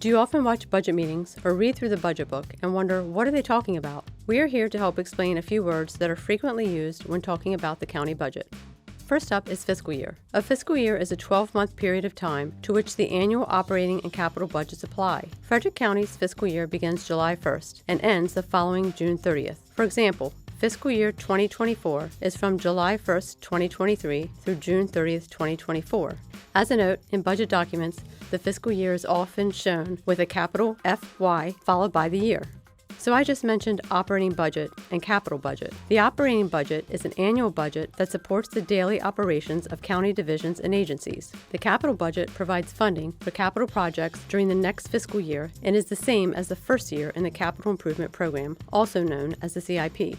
Do you often watch budget meetings or read through the budget book and wonder, what are they talking about? We are here to help explain a few words that are frequently used when talking about the county budget. First up is fiscal year. A fiscal year is a 12-month period of time to which the annual operating and capital budgets apply. Frederick County's fiscal year begins July 1st and ends the following June 30th. For example, fiscal year 2024 is from July 1st, 2023 through June 30th, 2024. As a note, in budget documents, the fiscal year is often shown with a capital FY followed by the year. So I just mentioned operating budget and capital budget. The operating budget is an annual budget that supports the daily operations of county divisions and agencies. The capital budget provides funding for capital projects during the next fiscal year and is the same as the first year in the Capital Improvement Program, also known as the CIP.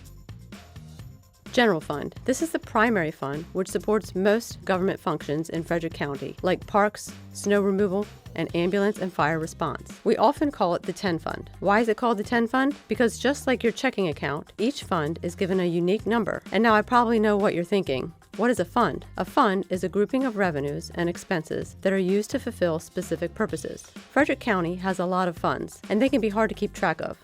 General Fund. This is the primary fund which supports most government functions in Frederick County, like parks, snow removal, and ambulance and fire response. We often call it the 10 Fund. Why is it called the 10 Fund? Because just like your checking account, each fund is given a unique number. And now I probably know what you're thinking. What is a fund? A fund is a grouping of revenues and expenses that are used to fulfill specific purposes. Frederick County has a lot of funds, and they can be hard to keep track of.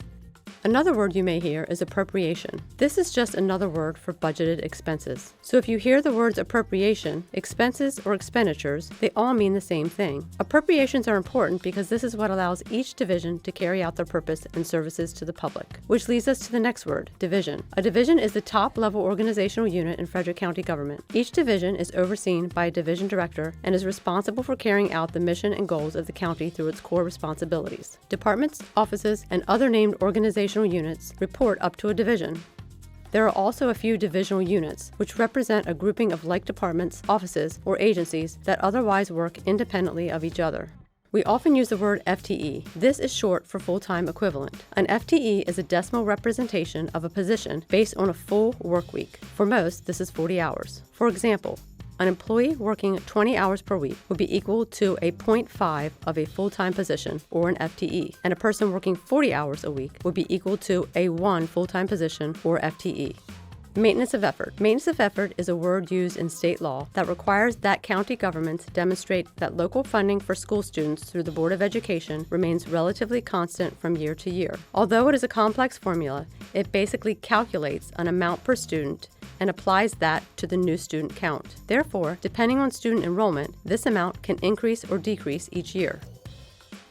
Another word you may hear is appropriation. This is just another word for budgeted expenses. So if you hear the words appropriation, expenses, or expenditures, they all mean the same thing. Appropriations are important because this is what allows each division to carry out their purpose and services to the public. Which leads us to the next word, division. A division is the top-level organizational unit in Frederick County government. Each division is overseen by a division director and is responsible for carrying out the mission and goals of the county through its core responsibilities. Departments, offices, and other named organizational units report up to a division. There are also a few divisional units, which represent a grouping of like departments, offices, or agencies that otherwise work independently of each other. We often use the word FTE. This is short for full-time equivalent. An FTE is a decimal representation of a position based on a full work week. For most, this is 40 hours. For example, an employee working 20 hours per week would be equal to a 0.5 of a full-time position, or an FTE, and a person working 40 hours a week would be equal to a 1 full-time position, or FTE. Maintenance of effort. Maintenance of effort is a word used in state law that requires that county governments demonstrate that local funding for school students through the Board of Education remains relatively constant from year to year. Although it is a complex formula, it basically calculates an amount per student and applies that to the new student count. Therefore, depending on student enrollment, this amount can increase or decrease each year.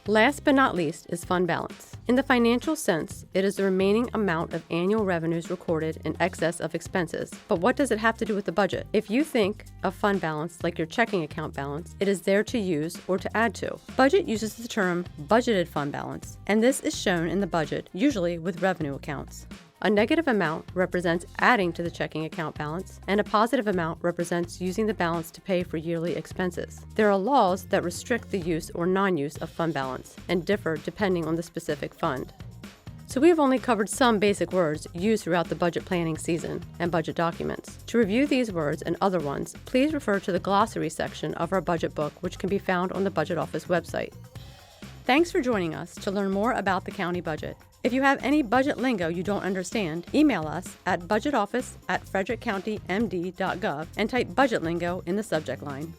Last but not least is fund balance. In the financial sense, it is the remaining amount of annual revenues recorded in excess of expenses. But what does it have to do with the budget? If you think of fund balance like your checking account balance, it is there to use or to add to. Budget uses the term budgeted fund balance, and this is shown in the budget, usually with revenue accounts. A negative amount represents adding to the checking account balance, and a positive amount represents using the balance to pay for yearly expenses. There are laws that restrict the use or non-use of fund balance and differ depending on the specific fund. So we have only covered some basic words used throughout the budget planning season and budget documents. To review these words and other ones, please refer to the glossary section of our budget book, which can be found on the Budget Office website. Thanks for joining us to learn more about the county budget. If you have any budget lingo you don't understand, email us at budgetoffice@frederickcountymd.gov and type budget lingo in the subject line.